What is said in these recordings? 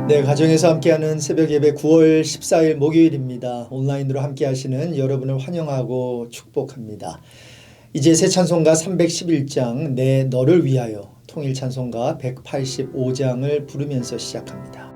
네, 가정에서 함께하는 새벽 예배 9월 14일 목요일입니다. 온라인으로 함께하시는 여러분을 환영하고 축복합니다. 이제 새 찬송가 311장 내 너를 위하여, 통일 찬송가 185장을 부르면서 시작합니다.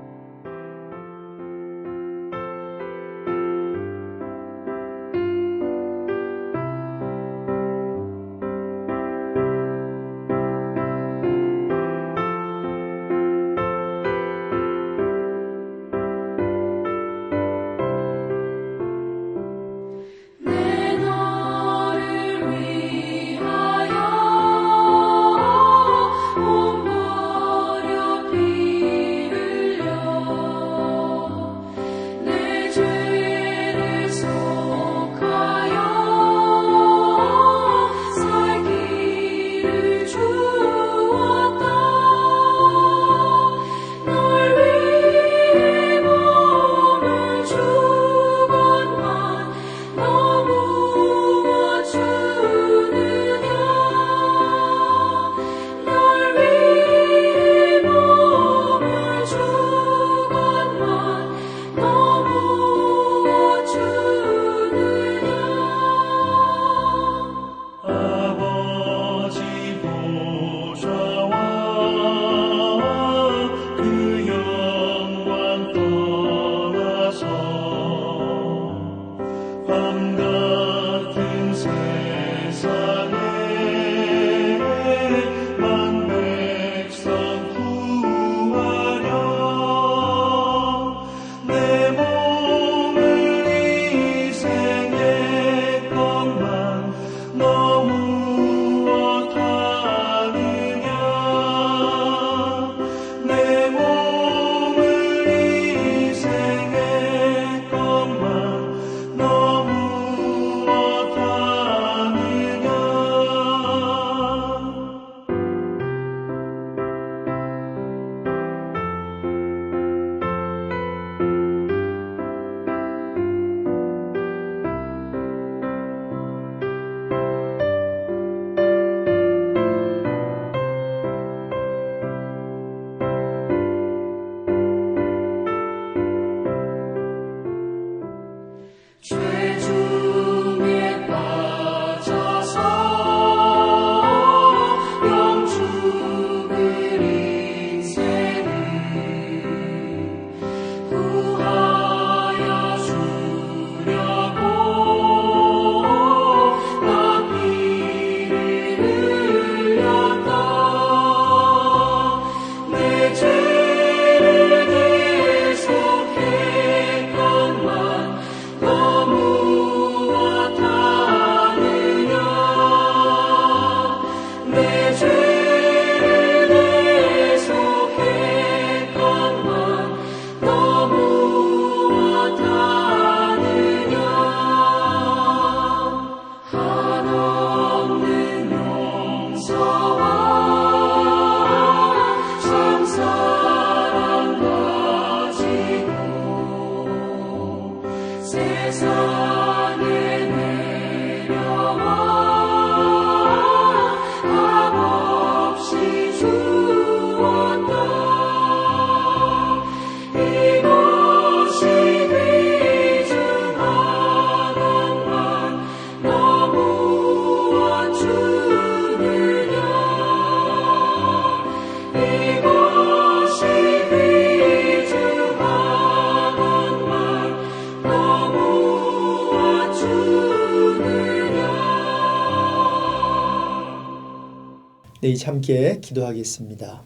네, 이제 함께 기도하겠습니다.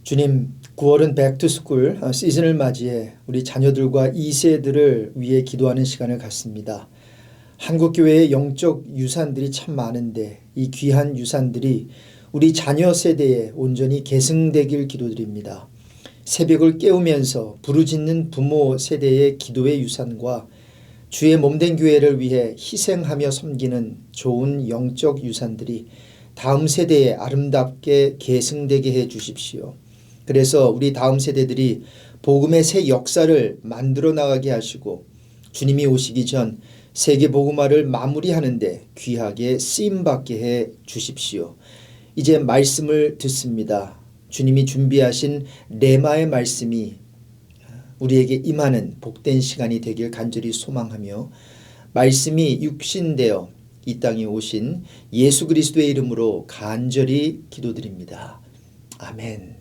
주님, 9월은 백투스쿨 시즌을 맞이해 우리 자녀들과 2세들을 위해 기도하는 시간을 갖습니다. 한국교회의 영적 유산들이 참 많은데 이 귀한 유산들이 우리 자녀 세대에 온전히 계승되길 기도드립니다. 새벽을 깨우면서 부르짖는 부모 세대의 기도의 유산과 주의 몸된 교회를 위해 희생하며 섬기는 좋은 영적 유산들이 다음 세대에 아름답게 계승되게 해 주십시오. 그래서 우리 다음 세대들이 복음의 새 역사를 만들어 나가게 하시고 주님이 오시기 전 세계 복음화를 마무리하는데 귀하게 쓰임받게 해 주십시오. 이제 말씀을 듣습니다. 주님이 준비하신 레마의 말씀이 우리에게 임하는 복된 시간이 되길 간절히 소망하며 말씀이 육신되어 이 땅에 오신 예수 그리스도의 이름으로 간절히 기도드립니다. 아멘.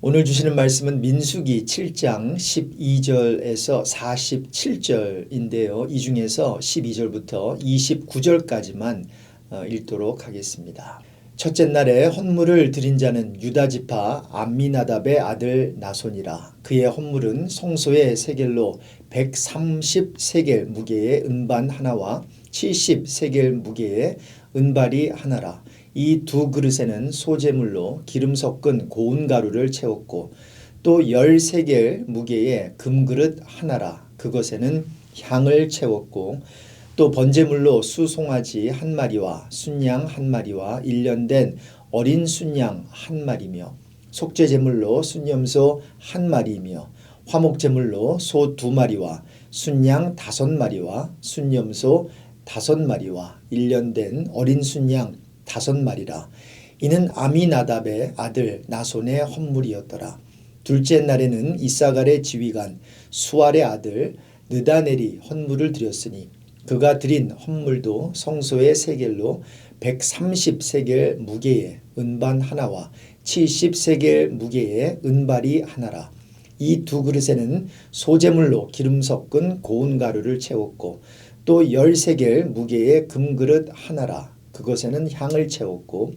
오늘 주시는 말씀은 민수기 7장 12절에서 47절인데요. 이 중에서 12절부터 29절까지만 읽도록 하겠습니다. 첫째 날에 헌물을 드린 자는 유다지파 암미나답의 아들 나손이라. 그의 헌물은 성소의 세겔로 130세겔 무게의 은반 하나와 70세겔 무게의 은발이 하나라. 이 두 그릇에는 소재물로 기름 섞은 고운 가루를 채웠고 또 10세겔 무게의 금그릇 하나라. 그것에는 향을 채웠고 또 번제물로 수송아지 한 마리와 순양 한 마리와 1년 된 어린 순양 한 마리며 속죄제물로 순염소 한 마리이며 화목제물로 소 2마리와 순양 5마리와 순염소 5마리와 1년 된 어린 순양 5마리라. 이는 아미나답의 아들 나손의 헌물이었더라. 둘째 날에는 이사갈의 지휘관 수알의 아들 느다넬이 헌물을 드렸으니 그가 드린 헌물도 성소의 세겔로 130세겔 무게의 은반 하나와 70세겔 무게의 은발이 하나라. 이 두 그릇에는 소재물로 기름 섞은 고운 가루를 채웠고 또 10세겔 무게의 금그릇 하나라. 그것에는 향을 채웠고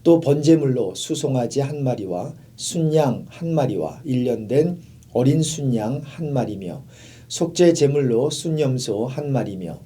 또 번제물로 수송아지 한 마리와 순양 한 마리와 1년 된 어린 순양 한 마리며 속죄 제물로 순염소 한 마리며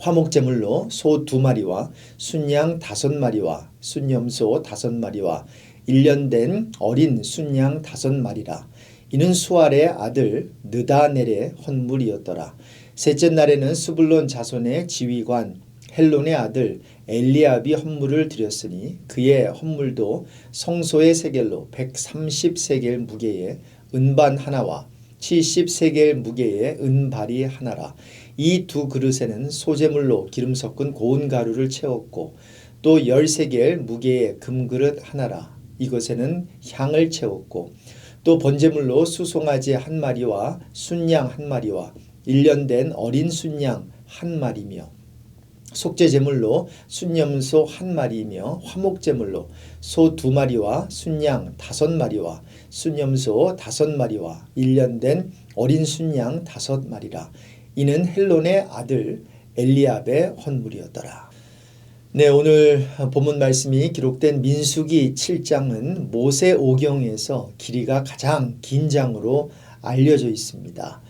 화목제물로 소 2마리와 순양 5마리와 순염소 5마리와 1년 된 어린 순양 5마리라. 이는 수알의 아들 느다넬의 헌물이었더라. 셋째 날에는 스불론 자손의 지휘관 헬론의 아들 엘리압이 헌물을 드렸으니 그의 헌물도 성소의 세겔로 130세겔 무게의 은반 하나와 70세겔 무게의 은발이 하나라. 이 두 그릇에는 소재물로 기름 섞은 고운 가루를 채웠고 또 10세겔 무게의 금그릇 하나라. 이것에는 향을 채웠고 또 번제물로 수송아지 한 마리와 순양 한 마리와 1년 된 어린 순양 한 마리며 속죄제물로 순염소 한 마리이며 화목제물로 소 2마리와 순양 5마리와 순염소 5마리와 1년 된 어린 순양 5마리라. 이는 헬론의 아들 엘리압의 헌물이었더라. 네, 오늘 본문 말씀이 기록된 민수기 7장은 모세 오경에서 길이가 가장 긴 장으로 알려져 있습니다.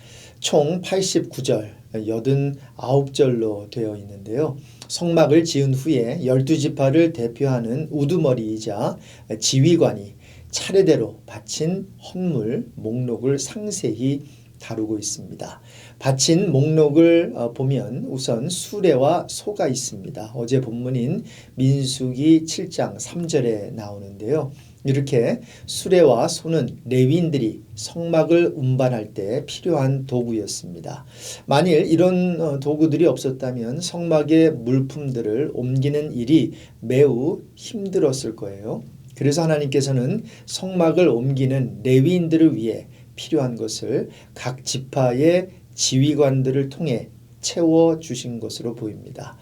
총 89절, 89절로 되어 있는데요. 성막을 지은 후에 12지파를 대표하는 우두머리이자 지휘관이 차례대로 바친 헌물 목록을 상세히 다루고 있습니다. 바친 목록을 보면 우선 수레와 소가 있습니다. 어제 본문인 민수기 7장 3절에 나오는데요. 이렇게 수레와 소는 레위인들이 성막을 운반할 때 필요한 도구였습니다. 만일 이런 도구들이 없었다면 성막의 물품들을 옮기는 일이 매우 힘들었을 거예요. 그래서 하나님께서는 성막을 옮기는 레위인들을 위해 필요한 것을 각 지파의 지휘관들을 통해 채워주신 것으로 보입니다.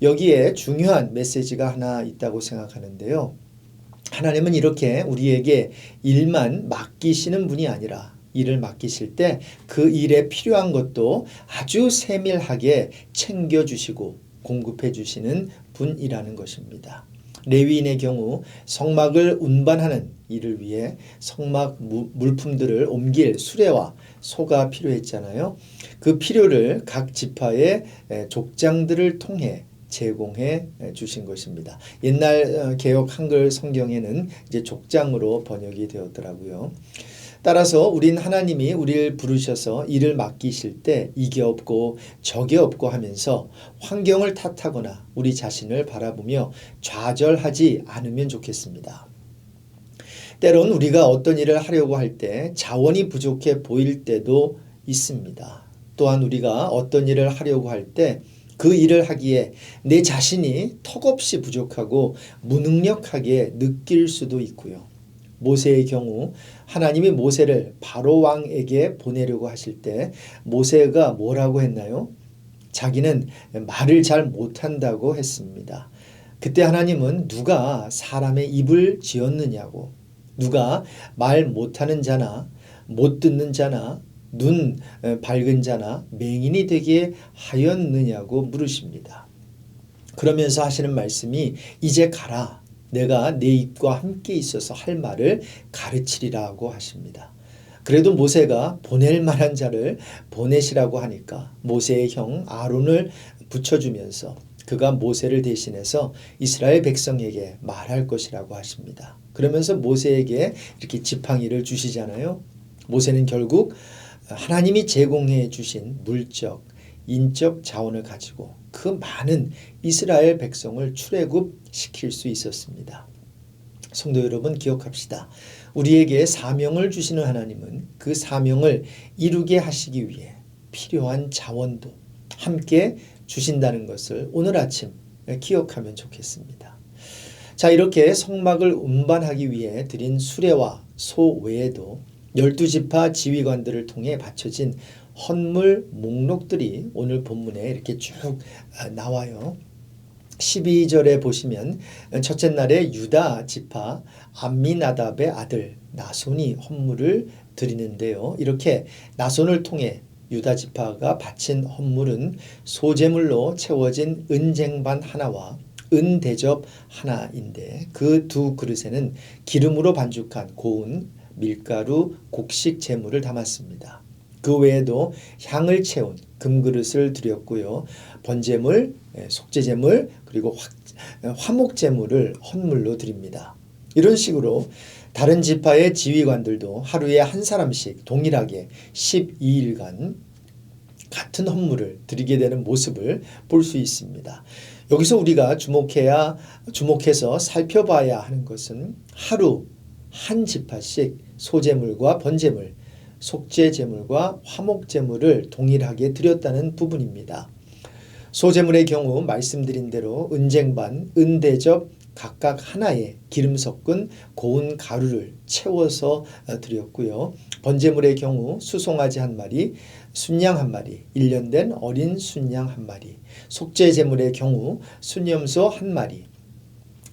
여기에 중요한 메시지가 하나 있다고 생각하는데요. 하나님은 이렇게 우리에게 일만 맡기시는 분이 아니라 일을 맡기실 때 그 일에 필요한 것도 아주 세밀하게 챙겨주시고 공급해 주시는 분이라는 것입니다. 레위인의 경우 성막을 운반하는 일을 위해 성막 물품들을 옮길 수레와 소가 필요했잖아요. 그 필요를 각 지파의 족장들을 통해 제공해 주신 것입니다. 옛날 개역 한글 성경에는 이제 족장으로 번역이 되었더라고요. 따라서 우린 하나님이 우리를 부르셔서 일을 맡기실 때 이게 없고 저게 없고 하면서 환경을 탓하거나 우리 자신을 바라보며 좌절하지 않으면 좋겠습니다. 때론 우리가 어떤 일을 하려고 할 때 자원이 부족해 보일 때도 있습니다. 또한 우리가 어떤 일을 하려고 할 때 그 일을 하기에 내 자신이 턱없이 부족하고 무능력하게 느낄 수도 있고요. 모세의 경우 하나님이 모세를 바로 왕에게 보내려고 하실 때 모세가 뭐라고 했나요? 자기는 말을 잘 못한다고 했습니다. 그때 하나님은 누가 사람의 입을 지었느냐고, 누가 말 못하는 자나 못 듣는 자나 눈 밝은 자나 맹인이 되게 하였느냐고 물으십니다. 그러면서 하시는 말씀이 이제 가라. 내가 내 입과 함께 있어서 할 말을 가르치리라고 하십니다. 그래도 모세가 보낼 만한 자를 보내시라고 하니까 모세의 형 아론을 붙여주면서 그가 모세를 대신해서 이스라엘 백성에게 말할 것이라고 하십니다. 그러면서 모세에게 이렇게 지팡이를 주시잖아요. 모세는 결국 하나님이 제공해 주신 물적, 인적 자원을 가지고 그 많은 이스라엘 백성을 출애굽시킬 수 있었습니다. 성도 여러분 기억합시다. 우리에게 사명을 주시는 하나님은 그 사명을 이루게 하시기 위해 필요한 자원도 함께 주신다는 것을 오늘 아침 기억하면 좋겠습니다. 자, 이렇게 성막을 운반하기 위해 드린 수레와 소 외에도 12지파 지휘관들을 통해 바쳐진 헌물 목록들이 오늘 본문에 이렇게 쭉 나와요. 12절에 보시면 첫째 날에 유다 지파 암미나답의 아들 나손이 헌물을 드리는데요. 이렇게 나손을 통해 유다 지파가 바친 헌물은 소제물로 채워진 은쟁반 하나와 은대접 하나인데 그 두 그릇에는 기름으로 반죽한 고운 밀가루 곡식 제물을 담았습니다. 그 외에도 향을 채운 금그릇을 드렸고요. 번제물, 속죄제물 그리고 화목제물을 헌물로 드립니다. 이런 식으로 다른 지파의 지휘관들도 하루에 한 사람씩 동일하게 12일간 같은 헌물을 드리게 되는 모습을 볼 수 있습니다. 여기서 우리가 주목해서 살펴봐야 하는 것은 하루 한 지파씩 소제물과 번제물, 속죄제물과 화목제물을 동일하게 드렸다는 부분입니다. 소제물의 경우 말씀드린 대로 은쟁반, 은대접 각각 하나에 기름 섞은 고운 가루를 채워서 드렸고요. 번제물의 경우 수송아지 한 마리, 순양 한 마리, 1년 된 어린 순양 한 마리, 속죄제물의 경우 순염소 한 마리,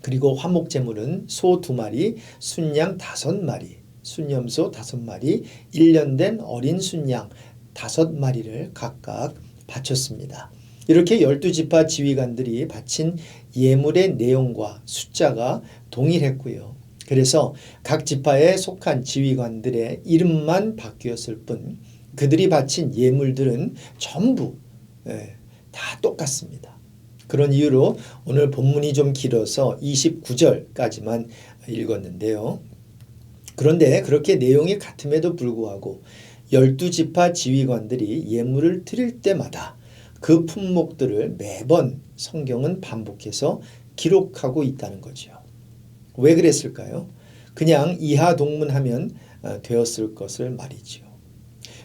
그리고 화목제물은 소 2마리, 순양 5마리, 순염소 5마리, 1년 된 어린 순양 5마리를 각각 바쳤습니다. 이렇게 12지파 지휘관들이 바친 예물의 내용과 숫자가 동일했고요. 그래서 각 지파에 속한 지휘관들의 이름만 바뀌었을 뿐 그들이 바친 예물들은 전부 다 똑같습니다. 그런 이유로 오늘 본문이 좀 길어서 29절까지만 읽었는데요. 그런데 그렇게 내용이 같음에도 불구하고 12지파 지휘관들이 예물을 드릴 때마다 그 품목들을 매번 성경은 반복해서 기록하고 있다는 거죠. 왜 그랬을까요? 그냥 이하동문하면 되었을 것을 말이죠.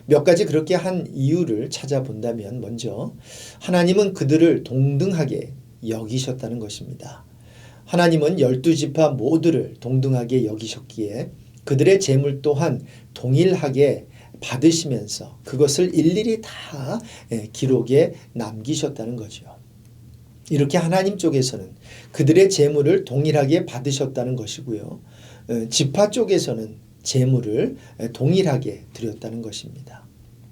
몇 가지 그렇게 한 이유를 찾아본다면 먼저 하나님은 그들을 동등하게 여기셨다는 것입니다. 하나님은 12지파 모두를 동등하게 여기셨기에 그들의 재물 또한 동일하게 받으시면서 그것을 일일이 다 기록에 남기셨다는 거죠. 이렇게 하나님 쪽에서는 그들의 재물을 동일하게 받으셨다는 것이고요. 지파 쪽에서는 재물을 동일하게 드렸다는 것입니다.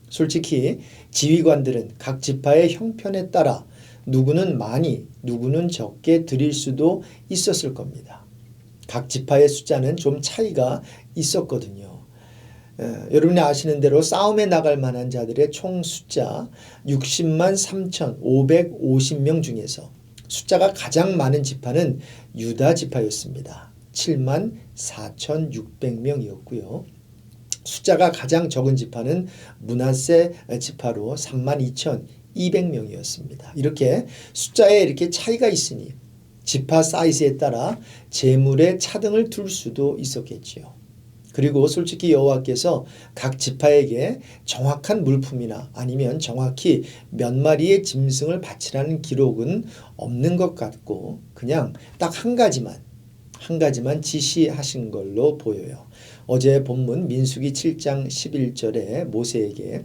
솔직히 지휘관들은 각 지파의 형편에 따라 누구는 많이 누구는 적게 드릴 수도 있었을 겁니다. 각 지파의 숫자는 좀 차이가 있었거든요. 여러분이 아시는 대로 싸움에 나갈 만한 자들의 총 숫자 60만 3,550명 중에서 숫자가 가장 많은 지파는 유다 지파였습니다. 7만 4,600명이었고요. 숫자가 가장 적은 지파는 므낫세 지파로 3만 2,200명이었습니다. 이렇게 숫자에 이렇게 차이가 있으니 지파 사이즈에 따라 재물의 차등을 둘 수도 있었겠지요. 그리고 솔직히 여호와께서 각 지파에게 정확한 물품이나 아니면 정확히 몇 마리의 짐승을 바치라는 기록은 없는 것 같고 그냥 딱 한 가지만 한 가지만 지시하신 걸로 보여요. 어제 본문 민수기 7장 11절에 모세에게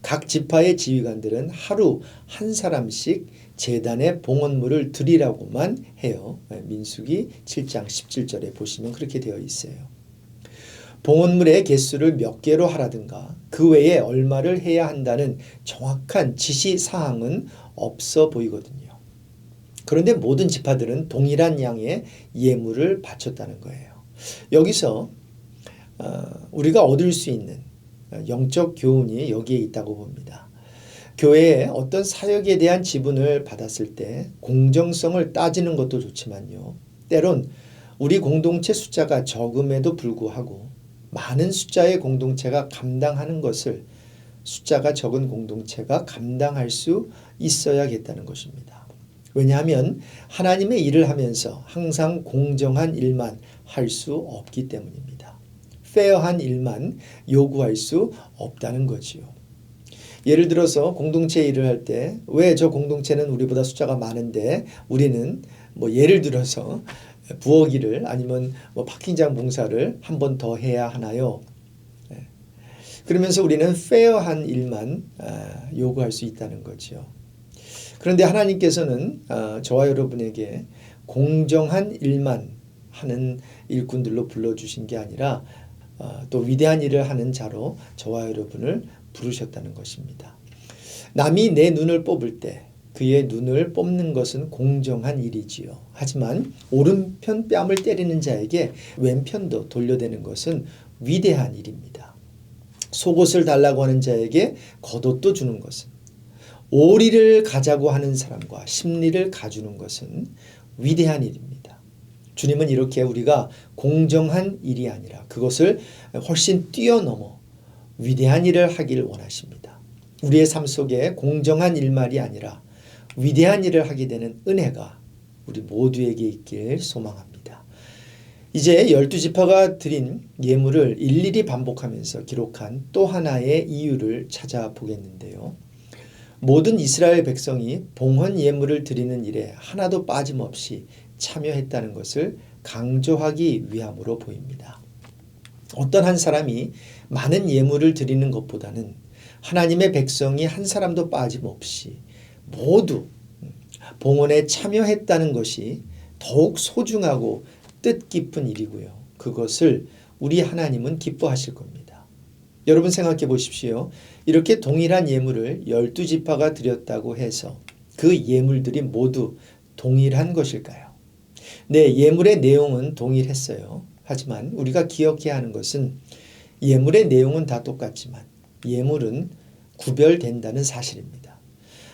각 지파의 지휘관들은 하루 한 사람씩 제단에 봉헌물을 드리라고만 해요. 민수기 7장 17절에 보시면 그렇게 되어 있어요. 봉헌물의 개수를 몇 개로 하라든가 그 외에 얼마를 해야 한다는 정확한 지시사항은 없어 보이거든요. 그런데 모든 지파들은 동일한 양의 예물을 바쳤다는 거예요. 여기서 우리가 얻을 수 있는 영적 교훈이 여기에 있다고 봅니다. 교회에 어떤 사역에 대한 지분을 받았을 때 공정성을 따지는 것도 좋지만요. 때론 우리 공동체 숫자가 적음에도 불구하고 많은 숫자의 공동체가 감당하는 것을 숫자가 적은 공동체가 감당할 수 있어야겠다는 것입니다. 왜냐하면 하나님의 일을 하면서 항상 공정한 일만 할 수 없기 때문입니다. 페어한 일만 요구할 수 없다는 거지요. 예를 들어서 공동체 일을 할 때 왜 저 공동체는 우리보다 숫자가 많은데 우리는 예를 들어서 부엌일을 아니면 파킹장 봉사를 한 번 더 해야 하나요? 그러면서 우리는 페어한 일만 요구할 수 있다는 거죠. 그런데 하나님께서는 저와 여러분에게 공정한 일만 하는 일꾼들로 불러주신 게 아니라 또 위대한 일을 하는 자로 저와 여러분을 부르셨다는 것입니다. 남이 내 눈을 뽑을 때 그의 눈을 뽑는 것은 공정한 일이지요. 하지만 오른편 뺨을 때리는 자에게 왼편도 돌려대는 것은 위대한 일입니다. 속옷을 달라고 하는 자에게 겉옷도 주는 것은, 오리를 가자고 하는 사람과 십리를 가주는 것은 위대한 일입니다. 주님은 이렇게 우리가 공정한 일이 아니라 그것을 훨씬 뛰어넘어 위대한 일을 하길 원하십니다. 우리의 삶 속에 공정한 일말이 아니라 위대한 일을 하게 되는 은혜가 우리 모두에게 있길 소망합니다. 이제 12지파가 드린 예물을 일일이 반복하면서 기록한 또 하나의 이유를 찾아보겠는데요. 모든 이스라엘 백성이 봉헌 예물을 드리는 일에 하나도 빠짐없이 참여했다는 것을 강조하기 위함으로 보입니다. 어떤 한 사람이 많은 예물을 드리는 것보다는 하나님의 백성이 한 사람도 빠짐없이 모두 봉헌에 참여했다는 것이 더욱 소중하고 뜻깊은 일이고요. 그것을 우리 하나님은 기뻐하실 겁니다. 여러분 생각해 보십시오. 이렇게 동일한 예물을 12지파가 드렸다고 해서 그 예물들이 모두 동일한 것일까요? 네, 예물의 내용은 동일했어요. 하지만 우리가 기억해야 하는 것은 예물의 내용은 다 똑같지만 예물은 구별된다는 사실입니다.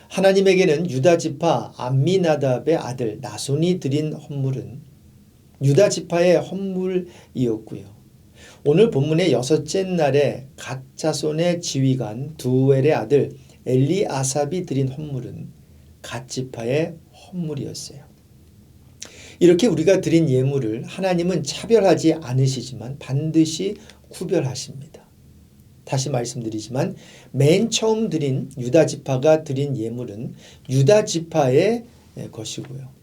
하나님에게는 유다지파 암미나답의 아들 나손이 드린 헌물은 유다지파의 헌물이었고요. 오늘 본문의 6째 날에 갓 자손의 지휘관 두엘의 아들 엘리아삽이 드린 헌물은 갓 지파의 헌물이었어요. 이렇게 우리가 드린 예물을 하나님은 차별하지 않으시지만 반드시 구별하십니다. 다시 말씀드리지만 맨 처음 드린 유다지파가 드린 예물은 유다지파의 것이고요.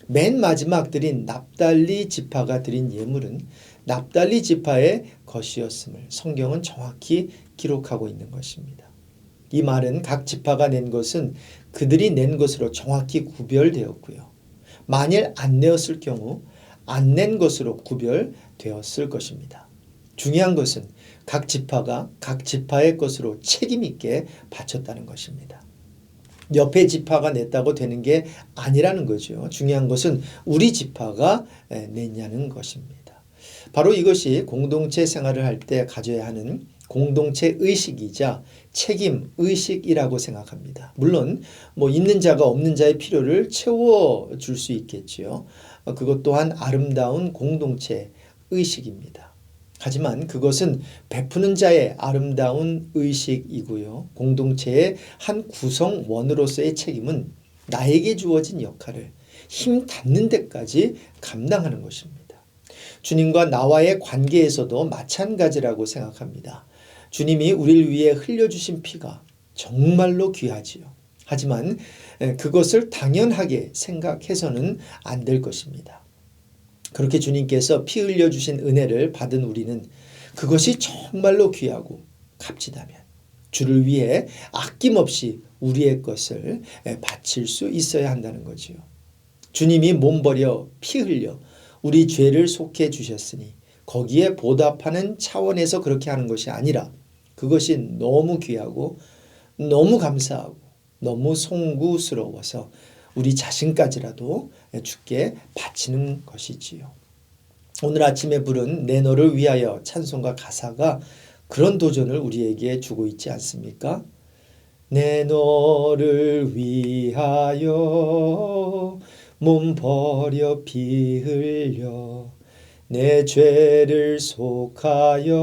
맨 마지막 드린 납달리 지파가 드린 예물은 납달리 지파의 것이었음을 성경은 정확히 기록하고 있는 것입니다. 이 말은 각 지파가 낸 것은 그들이 낸 것으로 정확히 구별되었고요. 만일 안 내었을 경우 안 낸 것으로 구별되었을 것입니다. 중요한 것은 각 지파가 각 지파의 것으로 책임있게 바쳤다는 것입니다. 옆에 지파가 냈다고 되는 게 아니라는 거죠. 중요한 것은 우리 지파가 냈냐는 것입니다. 바로 이것이 공동체 생활을 할 때 가져야 하는 공동체 의식이자 책임 의식이라고 생각합니다. 물론 있는 자가 없는 자의 필요를 채워줄 수 있겠지요. 그것 또한 아름다운 공동체 의식입니다. 하지만 그것은 베푸는 자의 아름다운 의식이고요. 공동체의 한 구성원으로서의 책임은 나에게 주어진 역할을 힘 닿는 데까지 감당하는 것입니다. 주님과 나와의 관계에서도 마찬가지라고 생각합니다. 주님이 우리를 위해 흘려주신 피가 정말로 귀하지요. 하지만 그것을 당연하게 생각해서는 안 될 것입니다. 그렇게 주님께서 피 흘려 주신 은혜를 받은 우리는 그것이 정말로 귀하고 값지다면 주를 위해 아낌없이 우리의 것을 바칠 수 있어야 한다는 거지요. 주님이 몸 버려 피 흘려 우리 죄를 속해 주셨으니 거기에 보답하는 차원에서 그렇게 하는 것이 아니라 그것이 너무 귀하고 너무 감사하고 너무 송구스러워서 우리 자신까지라도 주께 바치는 것이지요. 오늘 아침에 부른 내 너를 위하여 찬송가 가사가 그런 도전을 우리에게 주고 있지 않습니까? 내 너를 위하여 몸 버려 피 흘려 내 죄를 속하여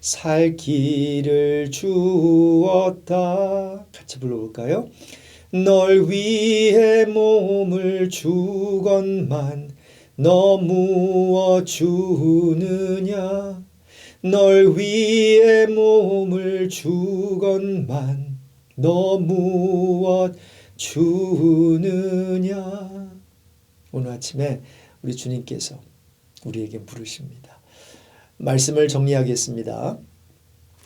살 길을 주었다. 같이 불러볼까요? 널 위해 몸을 주건만 너 무엇 주느냐 널 위해 몸을 주건만 너 무엇 주느냐. 오늘 아침에 우리 주님께서 우리에게 물으십니다. 말씀을 정리하겠습니다.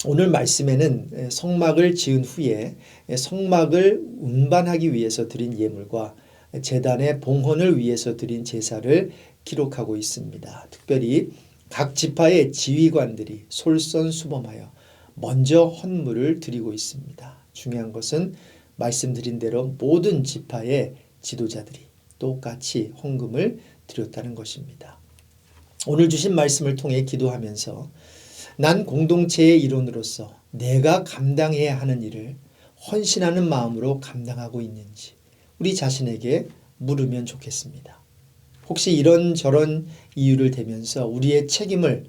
오늘 말씀에는 성막을 지은 후에 성막을 운반하기 위해서 드린 예물과 제단의 봉헌을 위해서 드린 제사를 기록하고 있습니다. 특별히 각 지파의 지휘관들이 솔선수범하여 먼저 헌물을 드리고 있습니다. 중요한 것은 말씀드린 대로 모든 지파의 지도자들이 똑같이 헌금을 드렸다는 것입니다. 오늘 주신 말씀을 통해 기도하면서 난 공동체의 일원으로서 내가 감당해야 하는 일을 헌신하는 마음으로 감당하고 있는지 우리 자신에게 물으면 좋겠습니다. 혹시 이런저런 이유를 대면서 우리의 책임을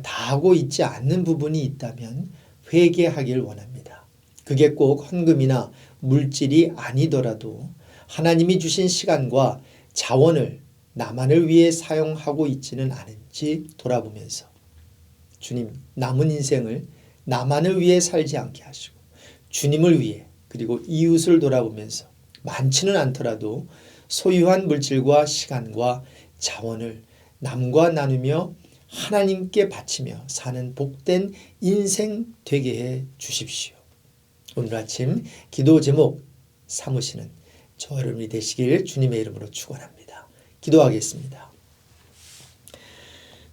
다하고 있지 않는 부분이 있다면 회개하길 원합니다. 그게 꼭 헌금이나 물질이 아니더라도 하나님이 주신 시간과 자원을 나만을 위해 사용하고 있지는 않은지 돌아보면서 주님, 남은 인생을 나만을 위해 살지 않게 하시고 주님을 위해 그리고 이웃을 돌아보면서 많지는 않더라도 소유한 물질과 시간과 자원을 남과 나누며 하나님께 바치며 사는 복된 인생 되게 해 주십시오. 오늘 아침 기도 제목 삼으시는 저 여러분이 되시길 주님의 이름으로 축원합니다. 기도하겠습니다.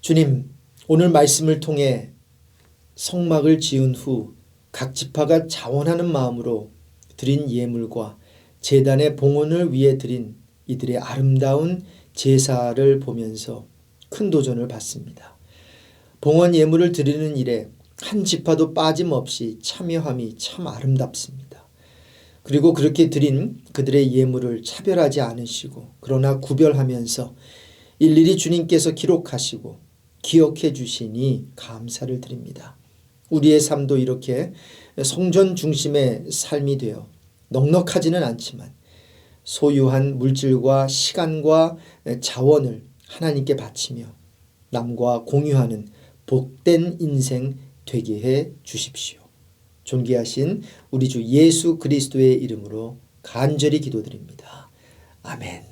주님, 오늘 말씀을 통해 성막을 지은 후 각 지파가 자원하는 마음으로 드린 예물과 제단의 봉헌을 위해 드린 이들의 아름다운 제사를 보면서 큰 도전을 받습니다. 봉헌 예물을 드리는 일에 한 지파도 빠짐없이 참여함이 참 아름답습니다. 그리고 그렇게 드린 그들의 예물을 차별하지 않으시고 그러나 구별하면서 일일이 주님께서 기록하시고 기억해 주시니 감사를 드립니다. 우리의 삶도 이렇게 성전 중심의 삶이 되어 넉넉하지는 않지만 소유한 물질과 시간과 자원을 하나님께 바치며 남과 공유하는 복된 인생 되게 해 주십시오. 존귀하신 우리 주 예수 그리스도의 이름으로 간절히 기도드립니다. 아멘.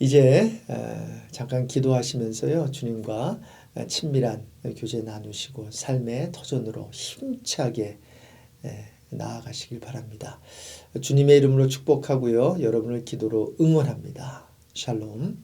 이제 잠깐 기도하시면서요. 주님과 친밀한 교제 나누시고 삶의 터전으로 힘차게 나아가시길 바랍니다. 주님의 이름으로 축복하고요. 여러분을 기도로 응원합니다. 샬롬.